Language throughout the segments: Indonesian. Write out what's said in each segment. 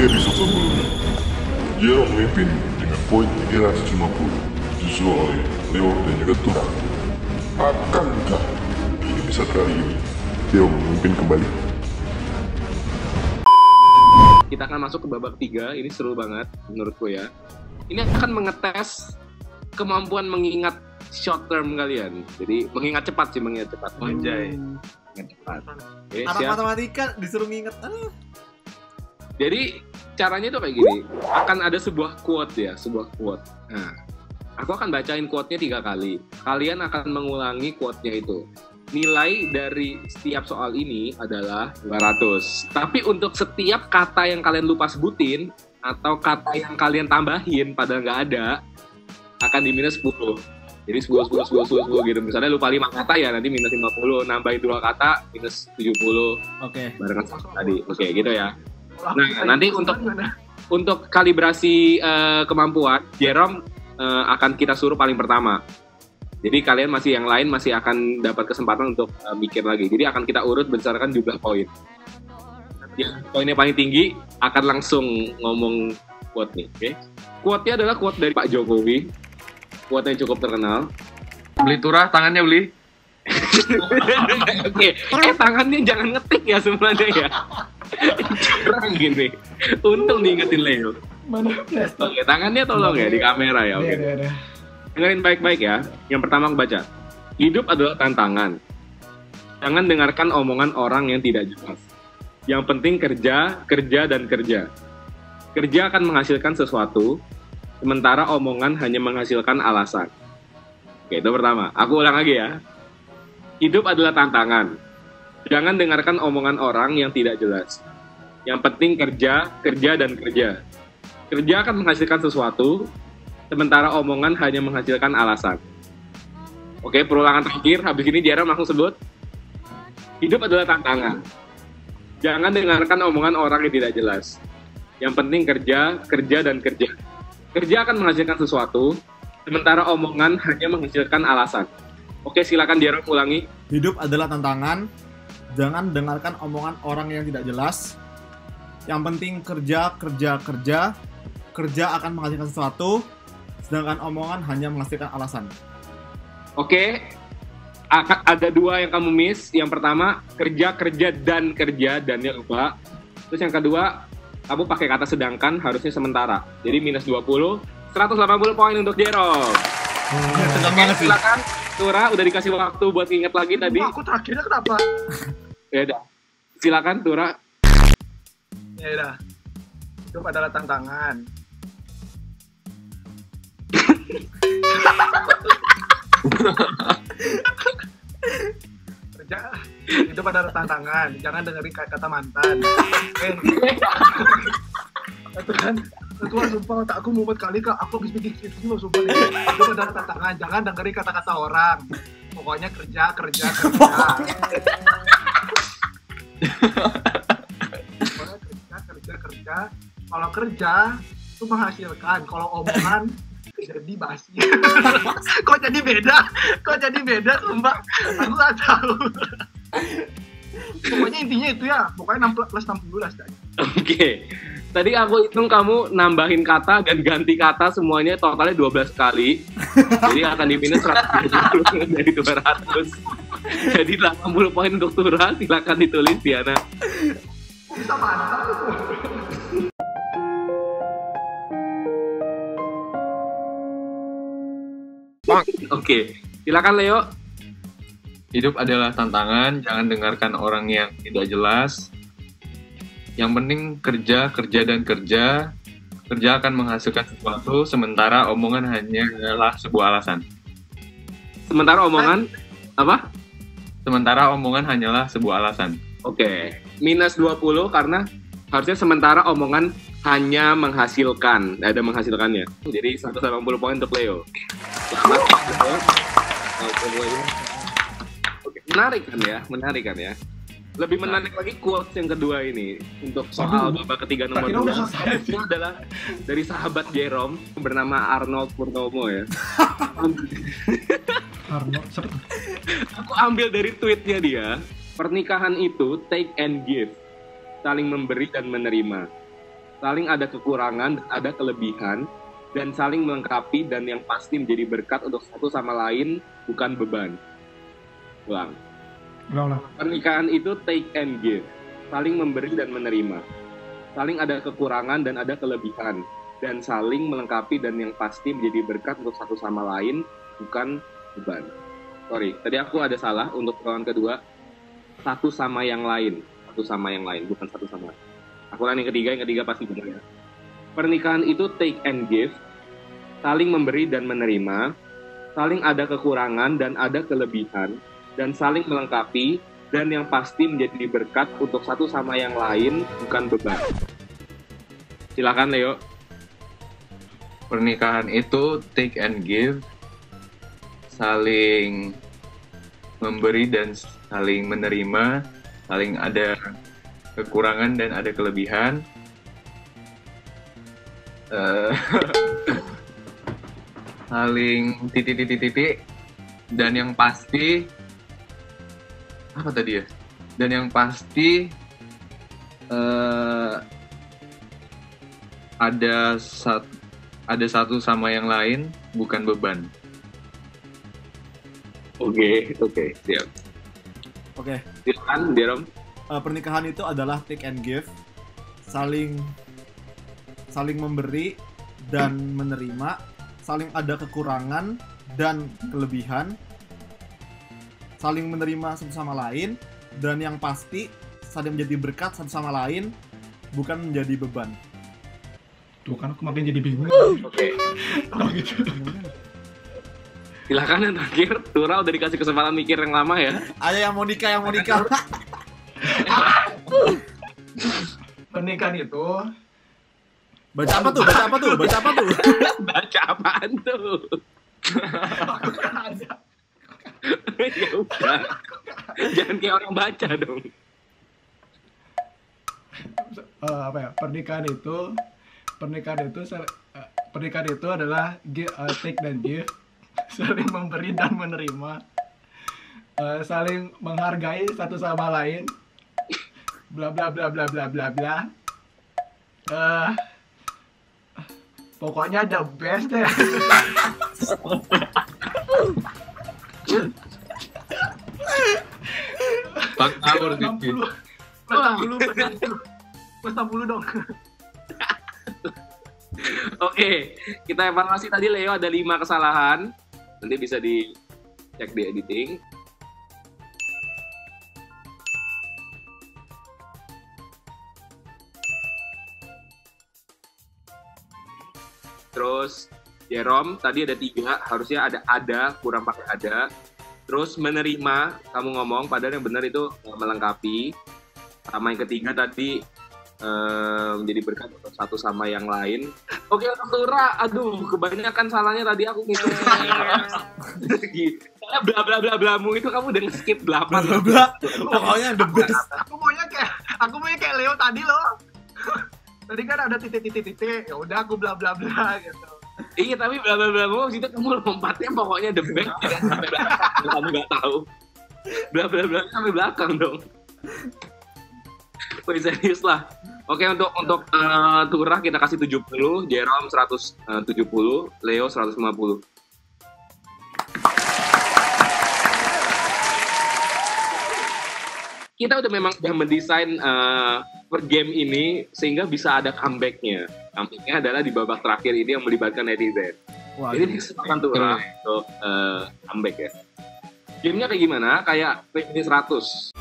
episode sebelumnya, Jero memimpin dengan poin 350, disusul oleh Leo dan juga Tura. Akankah di episode kali ini Jero memimpin kembali? Kita akan masuk ke babak 3, ini seru banget menurutku ya. Ini akan mengetes kemampuan mengingat short term kalian. Jadi mengingat cepat sih, mengingat cepat. Anjay. Mengingat cepat. Oke, anak siap. matematika disuruh nginget. Jadi caranya tuh kayak gini. Akan ada sebuah quote ya, sebuah quote. Nah, aku akan bacain quote-nya 3 kali. Kalian akan mengulangi quote-nya itu. Nilai dari setiap soal ini adalah 200. Tapi untuk setiap kata yang kalian lupa sebutin atau kata yang kalian tambahin padahal nggak ada, akan di minus 10. Jadi 10 gitu. Misalnya lupa 5 kata ya nanti minus 50, nambahin 2 kata minus 70. Oke. Barengan tadi. Oke, gitu ya. Nah, nanti untuk kalibrasi kemampuan, Jerome akan kita suruh paling pertama. Jadi kalian yang lain masih akan dapat kesempatan untuk mikir lagi. Jadi akan kita urut berdasarkan jumlah poin. Yang poinnya paling tinggi akan langsung ngomong quote nih, oke? Quote-nya adalah quote dari Pak Jokowi. Quote yang cukup terkenal. Beli turah, tangannya beli. Oke, tangannya jangan ngetik ya sebenarnya ya. Curang gini. Untung diingetin Leo. Mana plastik? Oke, tangannya tolong ya di kamera ya. Oke. Dengerin baik-baik ya. Yang pertama aku baca. Hidup adalah tantangan. Jangan dengarkan omongan orang yang tidak jelas. Yang penting kerja, kerja, dan kerja. Kerja akan menghasilkan sesuatu, sementara omongan hanya menghasilkan alasan. Oke, itu pertama. Aku ulang lagi ya. Hidup adalah tantangan. Jangan dengarkan omongan orang yang tidak jelas. Yang penting kerja, kerja, dan kerja. Kerja akan menghasilkan sesuatu, sementara omongan hanya menghasilkan alasan. Oke, perulangan terakhir. Habis ini Jerome langsung sebut. Hidup adalah tantangan. Jangan dengarkan omongan orang yang tidak jelas. Yang penting kerja, kerja, dan kerja. Kerja akan menghasilkan sesuatu, sementara omongan hanya menghasilkan alasan. Oke, silakan Jerome ulangi. Hidup adalah tantangan. Jangan dengarkan omongan orang yang tidak jelas. Yang penting kerja, kerja, kerja. Kerja akan menghasilkan sesuatu, sedangkan omongan hanya menghasilkan alasan. Oke, ada 2 yang kamu miss. Yang pertama, kerja, kerja, dan kerja, dannya lupa. Terus yang kedua, kamu pakai kata sedangkan, harusnya sementara. Jadi minus 20, 180 poin untuk Jerome. Tenang banget sih. Silakan, Tura, udah dikasih waktu buat inget lagi tadi. Aku terakhirnya kenapa? Ya udah. Silakan, Tura. Ya udah. Hidup adalah tantangan. Kerja. Hidup adalah tantangan. Jangan dengerin kata mantan. Tuhan, sumpah tak aku mumet kali kak. Aku habis bikin skripsi loh sumpah. Hidup adalah tantangan. Jangan dengerin kata-kata orang. Pokoknya kerja, kerja, kerja. Pokoknya kerja. Kalau kerja itu menghasilkan. Kalau omongan jadi basi. Kok jadi beda? Sumpah. Aku nggak tahu. Pokoknya intinya itu ya. Pokoknya 6 plus 60 lah. Oke. Tadi aku hitung kamu nambahin kata dan ganti kata semuanya totalnya 12 kali. Jadi akan di minus 170 dari 200. Jadi 80 poin untuk Tura. Silakan ditulis Diana. Bisa mantap. Oke. Silakan Leo. Hidup adalah tantangan, jangan dengarkan orang yang tidak jelas. Yang penting kerja, kerja, dan kerja. Kerja akan menghasilkan sesuatu, sementara omongan hanyalah sebuah alasan. Sementara omongan apa? Sementara omongan hanyalah sebuah alasan. Oke. Minus 20 karena harusnya sementara omongan hanya menghasilkan. Ada menghasilkannya. Jadi 180 poin untuk Leo. Oke. Menarik kan ya. Lebih menarik lagi quotes yang kedua ini untuk soal babak ketiga nomor 2. Itu adalah dari sahabat Jerome bernama Arnold Purnomo ya. Aku ambil dari tweetnya dia. Pernikahan itu take and give, saling memberi dan menerima. saling ada kekurangan, ada kelebihan, dan saling melengkapi dan yang pasti menjadi berkat untuk satu sama lain, bukan beban. Ulang. Pernikahan itu take and give, saling memberi dan menerima. Saling ada kekurangan dan ada kelebihan, dan saling melengkapi dan yang pasti menjadi berkat untuk satu sama lain, bukan beban. Sorry, tadi aku ada salah untuk perkataan kedua. Satu sama yang lain, bukan satu sama. Aku ulang yang ketiga pasti benar ya. Pernikahan itu take and give, saling memberi dan menerima, saling ada kekurangan dan ada kelebihan, dan saling melengkapi, dan yang pasti menjadi berkat untuk satu sama yang lain, bukan beban. Silakan Leo. Pernikahan itu take and give, saling memberi dan saling menerima, saling ada kekurangan dan ada kelebihan, saling titik, dan yang pasti apa tadi ya? Dan yang pasti ada satu sama yang lain, bukan beban. Oke, siap. Oke. Silakan, Jerom. Pernikahan itu adalah take and give, saling memberi dan menerima, saling ada kekurangan dan kelebihan, saling menerima satu sama lain, dan yang pasti saling menjadi berkat satu sama lain, bukan menjadi beban. Tuh kan aku makin jadi bingung. Oke. Oh gitu. Silakan yang terakhir, Tura udah dikasih kesempatan mikir yang lama ya. Ada yang mau nikah. Pernikahan itu Baca apa tuh? Baca apaan tuh? aku kan ada. Ya udah. Jangan kayak orang baca dong. Apa ya? Pernikahan itu adalah take dan give, saling memberi dan menerima, saling menghargai satu sama lain, bla bla bla bla bla bla bla. Pokoknya the best deh. Bang Awur sih. 60 dong. Oke, kita evaluasi tadi Leo ada 5 kesalahan. Nanti bisa dicek di editing. Terus Jerom tadi ada 3, harusnya ada kurang pakai ada. Terus menerima, kamu ngomong, padahal yang benar itu melengkapi. Sama yang ketiga tadi menjadi berkat untuk satu sama yang lain. Oke, untuk Tura, aduh, kebanyakan salahnya tadi aku ngitung. Saya bla bla bla blamu itu kamu udah nge-skip 8. Bla. Pokoknya the best. Aku maunya kayak Leo tadi loh. Tadi kan ada titik. Ya udah aku bla bla bla gitu. Iya, tapi bla bla bla itu kamu lompatnya pokoknya the best ya, sampai belakang. Kamu nggak tahu. Bla bla bla sampai belakang dong. Wih, serius lah. Oke, untuk Tura kita kasih 70, Jerom 170, Leo 150. Kita udah mendesain per game ini sehingga bisa ada comeback-nya. Comeback-nya adalah di babak terakhir ini yang melibatkan netizen. Wah, Ini kesempatan Tura untuk comeback ya. Game-nya kayak gimana? Kayak PPT 100.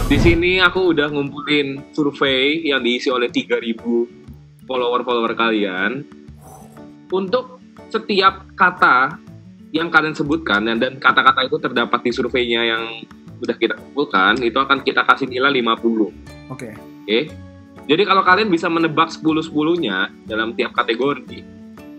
Di sini aku udah ngumpulin survei yang diisi oleh 3.000 follower kalian. Untuk setiap kata yang kalian sebutkan, dan kata-kata itu terdapat di surveinya yang udah kita kumpulkan, itu akan kita kasih nilai 50. Oke. Jadi kalau kalian bisa menebak 10-10-nya dalam tiap kategori,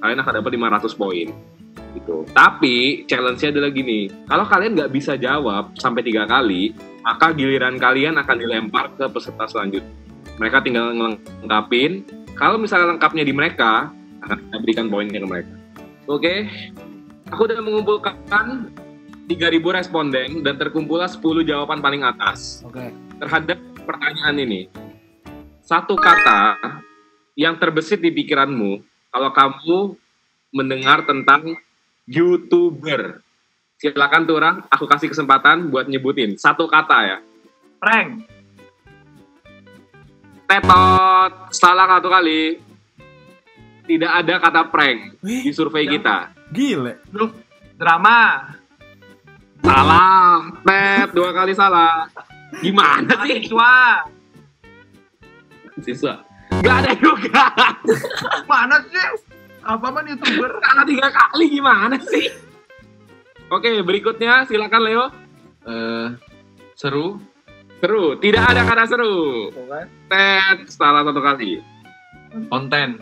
kalian akan dapat 500 poin. Gitu. Tapi challenge-nya adalah gini, kalau kalian nggak bisa jawab sampai 3 kali, maka giliran kalian akan dilempar ke peserta selanjutnya. Mereka tinggal ngelengkapin. Kalau misalnya lengkapnya di mereka, akan kita berikan poinnya ke mereka. Oke, aku udah mengumpulkan 3.000 responden dan terkumpullah 10 jawaban paling atas. Oke. terhadap pertanyaan ini. Satu kata yang terbesit di pikiranmu kalau kamu mendengar tentang YouTuber. Silakan tuh orang, aku kasih kesempatan buat nyebutin satu kata ya. Prank. Tetot, salah satu kali. Tidak ada kata prank di survei kita. Gile. Lu drama. Salah, Tet, 2 kali salah. Gimana sih? Siswa. Gak ada juga. Mana sih? Apa man YouTuber? Salah 3 kali gimana sih? Oke, berikutnya silakan Leo. Seru. Seru, tidak ada kata seru. Tet, salah 1 kali. Konten.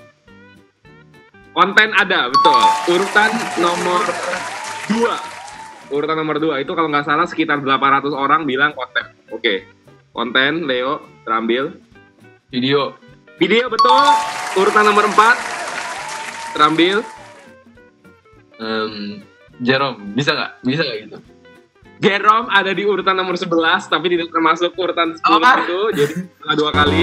Konten ada, betul. Urutan nomor 2. Urutan nomor 2 itu kalau nggak salah sekitar 800 orang bilang konten. Oke. Konten, Leo, terambil. Video. Video, betul. Urutan nomor 4. Terambil. Jerome, bisa nggak gitu? Jerome ada di urutan nomor 11, tapi tidak termasuk urutan 10 itu, jadi salah 2 kali.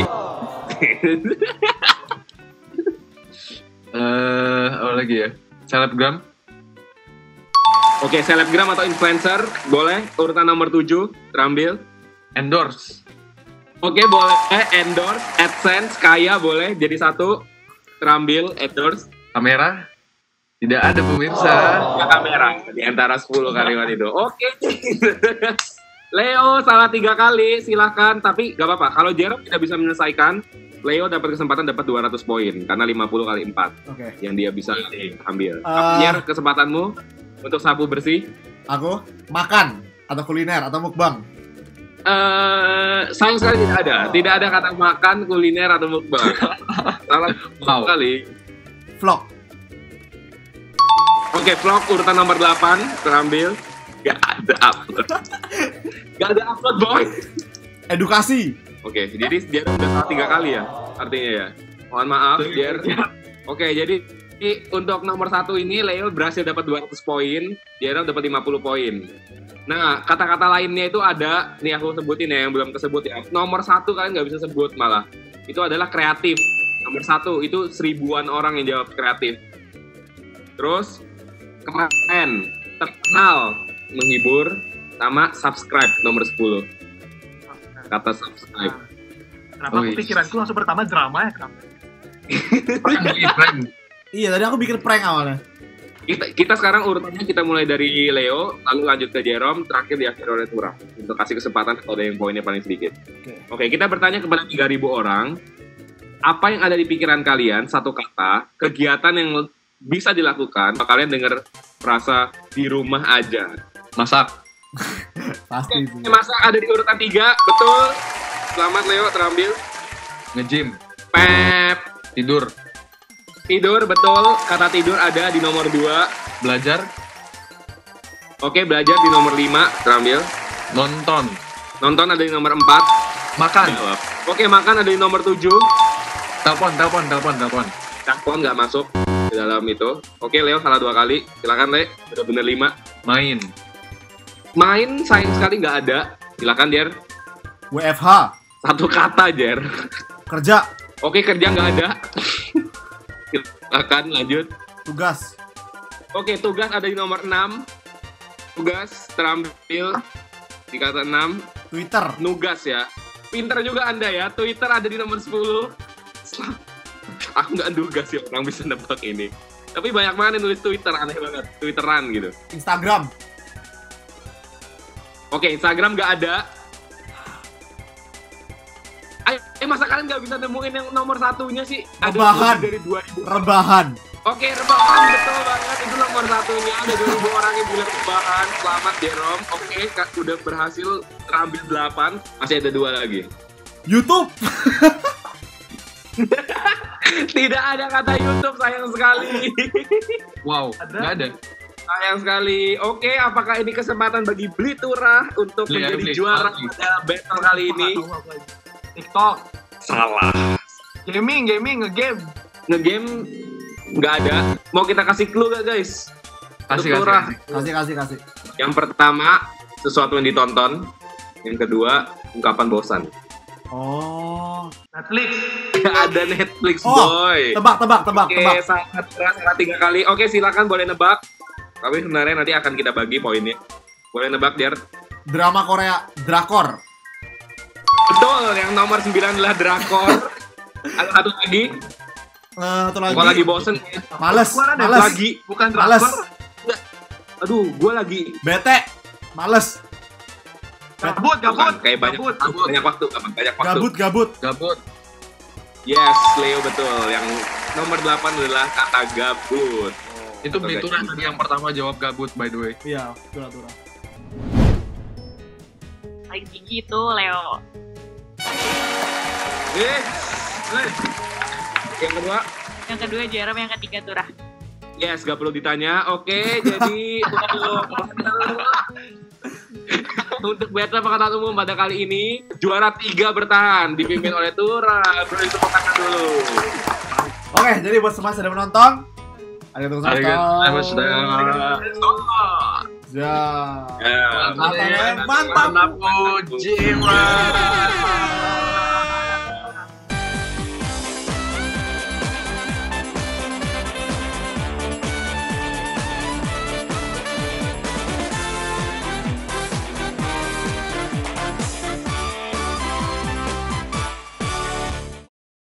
Apa lagi ya? Selebgram. Oke, selebgram atau influencer, boleh. Urutan nomor 7, terambil. Endorse. Oke, boleh. Endorse, AdSense, kaya, boleh. Jadi 1, terambil, endorse. Kamera. Tidak ada pemirsa. Ya, kamera di antara 10 kalimat itu. Oke. Leo salah 3 kali, silakan. Tapi gak apa-apa. Kalau Jerome tidak bisa menyelesaikan, Leo dapat kesempatan dapat 200 poin karena 50 kali 4 Oke. yang dia bisa ambil. Eh. Jer, kesempatanmu untuk sapu bersih. Aku makan atau kuliner atau mukbang. Sayang sekali tidak ada kata makan, kuliner atau mukbang. Salah Wow. kali. Vlog. Oke, vlog urutan nomor 8 terambil. Gak ada upload. Gak ada upload, boy. Edukasi. Oke, jadi dia udah salah 3 kali ya, artinya ya. Mohon maaf, Jer. Oke, jadi untuk nomor 1 ini Leo berhasil dapat 200 poin, Jer dapat 50 poin. Nah, kata-kata lainnya itu ada, nih aku sebutin ya yang belum kesebut ya. Nomor 1 kalian nggak bisa sebut malah. Itu adalah kreatif. Nomor 1 itu 1000-an orang yang jawab kreatif. Terus keren, terkenal, menghibur, sama subscribe nomor 10. Kata subscribe. Kenapa aku pikiranku langsung pertama drama ya, kenapa? Prank. Iya, tadi aku bikin prank awalnya. Kita sekarang urutannya kita mulai dari Leo, lalu lanjut ke Jerome, terakhir di akhir oleh Tura. Untuk kasih kesempatan kalau ada yang poinnya paling sedikit. Oke, kita bertanya kepada 3.000 orang, apa yang ada di pikiran kalian, satu kata, kegiatan yang bisa dilakukan, kalau kalian dengar frasa di rumah aja. Masak. Pasti itu. Masak ada di urutan 3, betul. Selamat Leo, terambil. Nge-gym. Pep. Tidur. Tidur, betul. Kata tidur ada di nomor 2. Belajar. Oke, belajar di nomor 5, terambil. Nonton. Nonton ada di nomor 4. Makan. Jawab. Oke, makan ada di nomor 7. Telepon. Telepon nggak masuk di dalam itu. Oke, Leo salah 2 kali. Silakan, Le. Udah bener 5. Main. Main sayang sekali nggak ada. Silakan, Jer. WFH. Satu kata, Jer. Kerja. Oke, kerja nggak ada. Silakan, lanjut. Tugas. Oke, tugas ada di nomor 6. Tugas terambil di kata 6. Twitter. Nugas ya. Pinter juga Anda ya. Twitter ada di nomor 10. Aku nggak nugas ya orang bisa nebak ini. Tapi banyak banget yang nulis Twitter, aneh banget. Twitteran gitu. Instagram. Oke, Instagram nggak ada. Masa kalian nggak bisa nemuin yang nomor 1-nya sih? Rebahan. Ada dari 2000. Rebahan. Oke, rebahan betul banget. Itu nomor 1-nya. Ada 2000 orang yang bilang rebahan. Selamat, Jerome. Oke, Kak, udah berhasil terambil 8. Masih ada 2 lagi. YouTube. Tidak ada kata YouTube, sayang sekali. Wow, nggak ada. Sayang sekali. Oke, apakah ini kesempatan bagi Blitura untuk Beli, menjadi beli. juara Beli. pada battle kali ini? TikTok. Salah. Gaming, nge-game. Nge-game nggak ada. Mau kita kasih clue gak, guys? Kasih. Blitura. Kasih. Yang pertama, sesuatu yang ditonton. Yang kedua, ungkapan bosan. Oh. Netflix. Ada Netflix, Oh, boy. tebak. Oke, sangat keras, sangat 3 kali. Oke, silakan boleh nebak. Tapi sebenarnya nanti akan kita bagi poinnya. Boleh nebak, Jar? Drama Korea, drakor. Betul, yang nomor 9 adalah drakor. Ada satu lagi. Satu lagi. Gua lagi bosen. Males. Gua ada Males. Lagi. Bukan Males. drakor. Aduh, gue lagi. Bete. Males. Gabut. Bukan, kayak banyak Gabut. waktu. Gabut. Gabut. Yes, Leo betul. Yang nomor 8 adalah kata gabut. Itu Betul, Bitura guys. tadi yang pertama jawab gabut, by the way. Iya, Tura. Paling tinggi itu Leo. Yang kedua, Yang kedua Jerome, yang ketiga Turah. yes, gak perlu ditanya. Oke, jadi untuk battle pengetahuan umum pada kali ini, juara 3 bertahan, dipimpin oleh Tura. Beri tepuk tangan dulu. Oke, jadi buat semua yang sudah menonton, Arigatou. Ya. Ya. Mantap. Mana Pujima.